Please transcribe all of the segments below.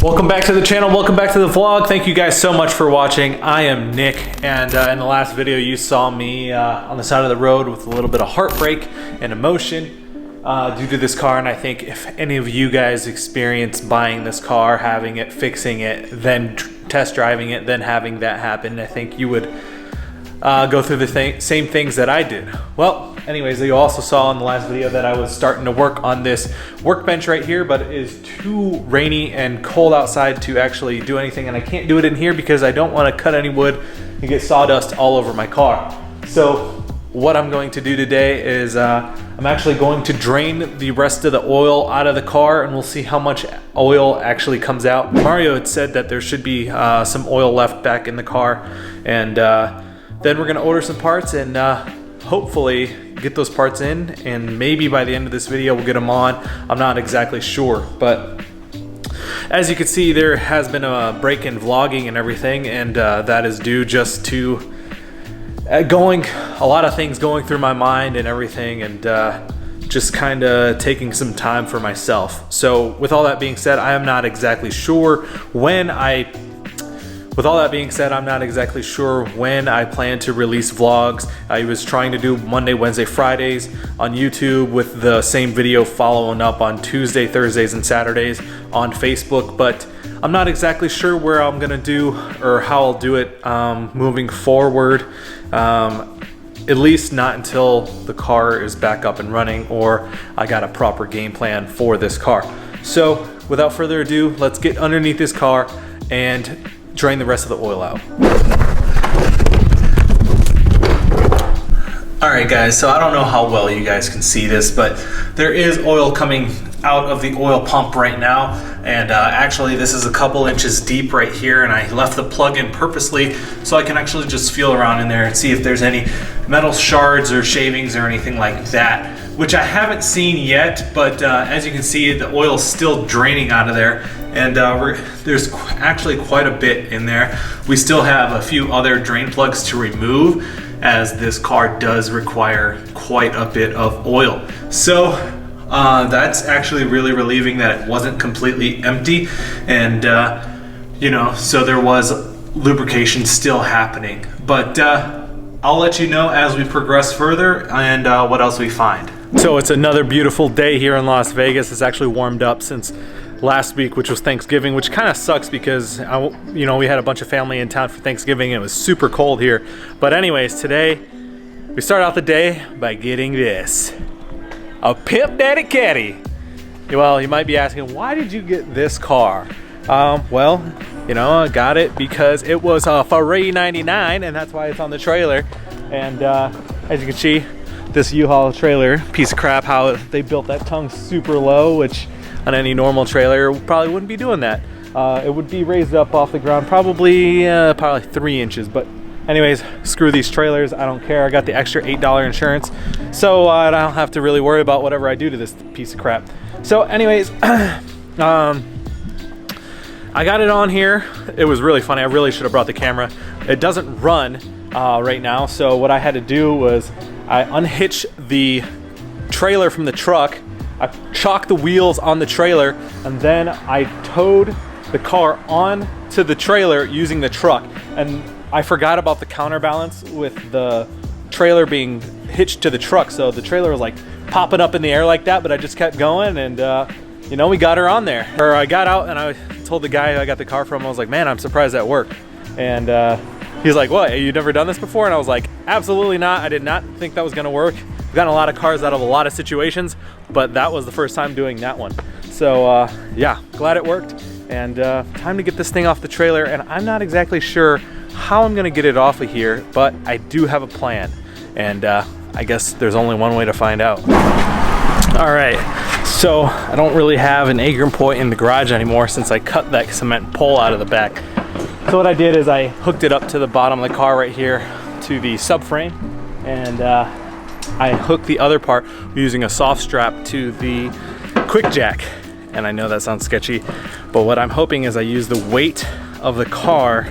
Welcome back to the channel, welcome back to the vlog. Thank you guys so much for watching. I am Nick, and in the last video you saw me on the side of the road with a little bit of heartbreak and emotion due to this car. And I think if any of you guys experience buying this car, having it, fixing it, then test driving it, then having that happen, I think you would go through the same things that I did. Well, anyways, you also saw in the last video that I was starting to work on this workbench right here, but it is too rainy and cold outside to actually do anything, and I can't do it in here because I don't want to cut any wood and get sawdust all over my car. So what I'm going to do today is I'm actually going to drain the rest of the oil out of the car, and we'll see how much oil actually comes out. Mario had said that there should be some oil left back in the car, and then we're gonna order some parts and hopefully get those parts in, and maybe by the end of this video we'll get them on. I'm not exactly sure, but as you can see, there has been a break in vlogging and everything, and that is due just to a lot of things going through my mind and everything, and just kind of taking some time for myself. So with all that being said, I'm not exactly sure when I plan to release vlogs. I was trying to do Monday, Wednesday, Fridays on YouTube with the same video following up on Tuesday, Thursdays, and Saturdays on Facebook, but I'm not exactly sure where I'm gonna do or how I'll do it moving forward. At least not until the car is back up and running or I got a proper game plan for this car. So without further ado, let's get underneath this car and drain the rest of the oil out. Alright guys, so I don't know how well you guys can see this, but there is oil coming out of the oil pump right now, and actually this is a couple inches deep right here, and I left the plug in purposely so I can actually just feel around in there and see if there's any metal shards or shavings or anything like that, which I haven't seen yet, but as you can see, the oil is still draining out of there, and there's actually quite a bit in there. We still have a few other drain plugs to remove, as this car does require quite a bit of oil. So that's actually really relieving that it wasn't completely empty, and you know, so there was lubrication still happening. But I'll let you know as we progress further and what else we find. So it's another beautiful day here in Las Vegas. It's actually warmed up since last week, which was Thanksgiving, which kind of sucks because you know, we had a bunch of family in town for Thanksgiving and it was super cold here. But anyways, today we start out the day by getting this, a Pip Daddy Caddy. Well, you might be asking, why did you get this car? Well, you know, I got it because it was a free 99, and that's why it's on the trailer. And as you can see, this U-Haul trailer, piece of crap, how they built that tongue super low, which on any normal trailer probably wouldn't be doing that. It would be raised up off the ground probably 3 inches, but anyways, screw these trailers, I don't care. I got the extra $8 insurance, so I don't have to really worry about whatever I do to this piece of crap. So anyways, I got it on here. It was really funny. I really should have brought the camera. It doesn't run right now, so what I had to do was I unhitched the trailer from the truck, I chalked the wheels on the trailer, and then I towed the car on to the trailer using the truck. And I forgot about the counterbalance with the trailer being hitched to the truck, so the trailer was like popping up in the air like that, but I just kept going, and you know, we got her on there. Or I got out and I told the guy I got the car from, I was like, man, I'm surprised that worked. And he's like, what, you never done this before? And I was like, absolutely not. I did not think that was gonna work. I've gotten a lot of cars out of a lot of situations, but that was the first time doing that one. So yeah, glad it worked. And time to get this thing off the trailer, and I'm not exactly sure how I'm gonna get it off of here, but I do have a plan, and I guess there's only one way to find out. All right, so I don't really have an anchor point in the garage anymore since I cut that cement pole out of the back. So what I did is I hooked it up to the bottom of the car right here to the subframe, and I hooked the other part using a soft strap to the quick jack. And I know that sounds sketchy, but what I'm hoping is I use the weight of the car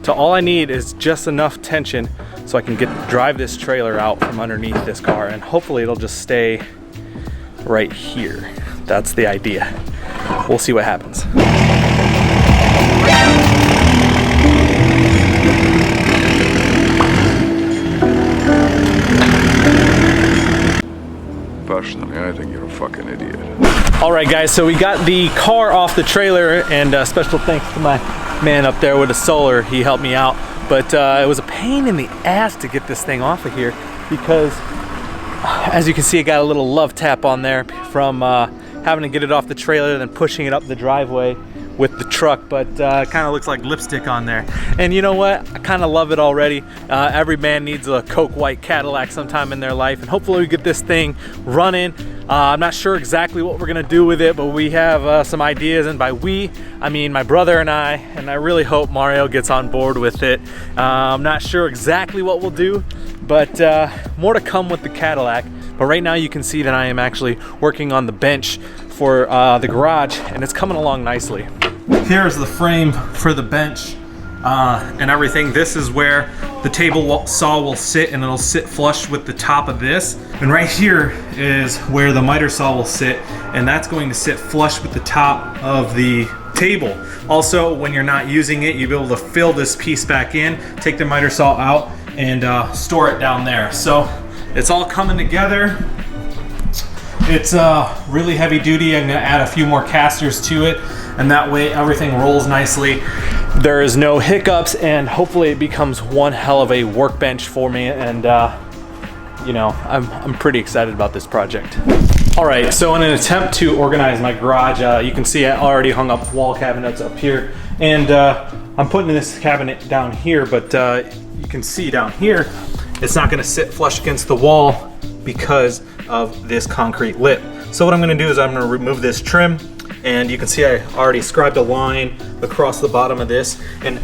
to all I need is just enough tension so I can drive this trailer out from underneath this car, and hopefully it'll just stay right here. That's the idea. We'll see what happens. Personally, I think you're a fucking idiot. All right, guys, so we got the car off the trailer, and special thanks to my man up there with the solar. He helped me out, but it was a pain in the ass to get this thing off of here because, as you can see, it got a little love tap on there from having to get it off the trailer and then pushing it up the driveway with the truck, but it kind of looks like lipstick on there. And you know what? I kind of love it already. Every man needs a coke white Cadillac sometime in their life, and hopefully we get this thing running. I'm not sure exactly what we're gonna do with it, but we have some ideas, and by we, I mean my brother and I really hope Mario gets on board with it. I'm not sure exactly what we'll do, but more to come with the Cadillac. But right now you can see that I am actually working on the bench for the garage, and it's coming along nicely. Here's the frame for the bench and everything. This is where the table saw will sit, and it'll sit flush with the top of this. And right here is where the miter saw will sit, and that's going to sit flush with the top of the table. Also, when you're not using it, you'll be able to fill this piece back in, take the miter saw out, and store it down there. So it's all coming together. It's really heavy duty. I'm gonna add a few more casters to it, and that way everything rolls nicely. There is no hiccups, and hopefully it becomes one hell of a workbench for me. And you know, I'm pretty excited about this project. All right, so in an attempt to organize my garage, you can see I already hung up wall cabinets up here, and I'm putting this cabinet down here, but you can see down here, it's not gonna sit flush against the wall because of this concrete lip. So what I'm gonna do is I'm gonna remove this trim, and you can see I already scribed a line across the bottom of this, and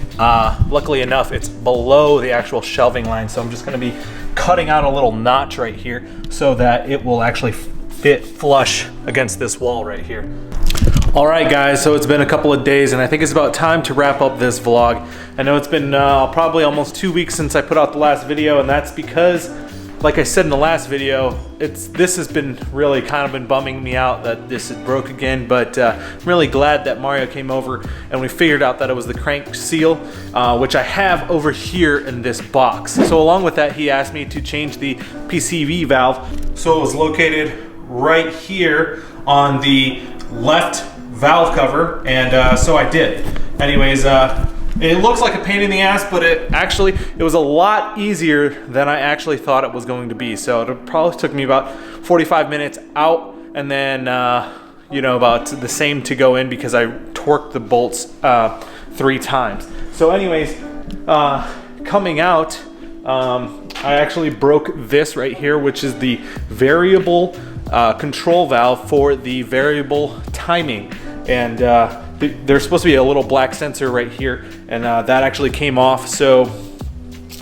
luckily enough, it's below the actual shelving line. So I'm just gonna be cutting out a little notch right here so that it will actually fit flush against this wall right here. All right, guys, so it's been a couple of days, and I think it's about time to wrap up this vlog. I know it's been probably almost 2 weeks since I put out the last video, and that's because, like I said in the last video, this has been really kind of been bumming me out that this broke again, but I'm really glad that Mario came over and we figured out that it was the crank seal, which I have over here in this box. So along with that, he asked me to change the PCV valve. So it was located right here on the left valve cover, and so I did. Anyways, it looks like a pain in the ass, but it was a lot easier than I actually thought it was going to be. So it probably took me about 45 minutes out, and then you know, about the same to go in because I torqued the bolts 3 times. So anyways, coming out, I actually broke this right here, which is the variable control valve for the variable timing, and there's supposed to be a little black sensor right here, and that actually came off, so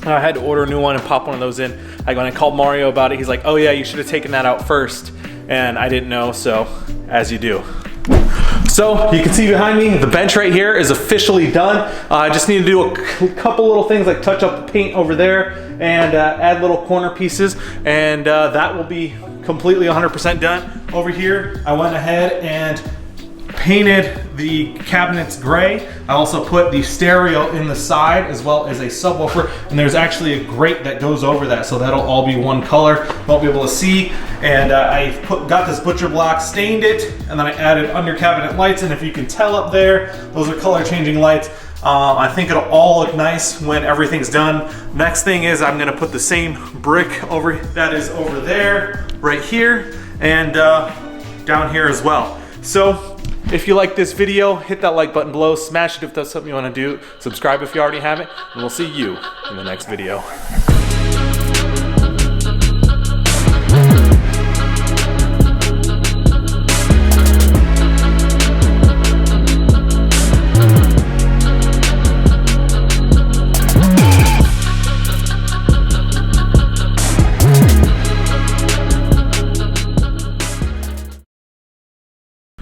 I had to order a new one and pop one of those in. When I called Mario about it, he's like, oh yeah, you should have taken that out first, and I didn't know, so as you do. So you can see behind me, the bench right here is officially done. I just need to do a couple little things like touch up the paint over there and add little corner pieces, and that will be completely 100% done. Over here, I went ahead and painted the cabinets gray. I also put the stereo in the side as well as a subwoofer, and there's actually a grate that goes over that, so that'll all be one color. Won't be able to see. And I got this butcher block, stained it, and then I added under cabinet lights, and if you can tell up there, those are color changing lights. I think it'll all look nice when everything's done. Next thing is I'm gonna put the same brick over that is over there, right here, and down here as well. So if you like this video, hit that like button below, smash it if that's something you want to do, subscribe if you already haven't, and we'll see you in the next video.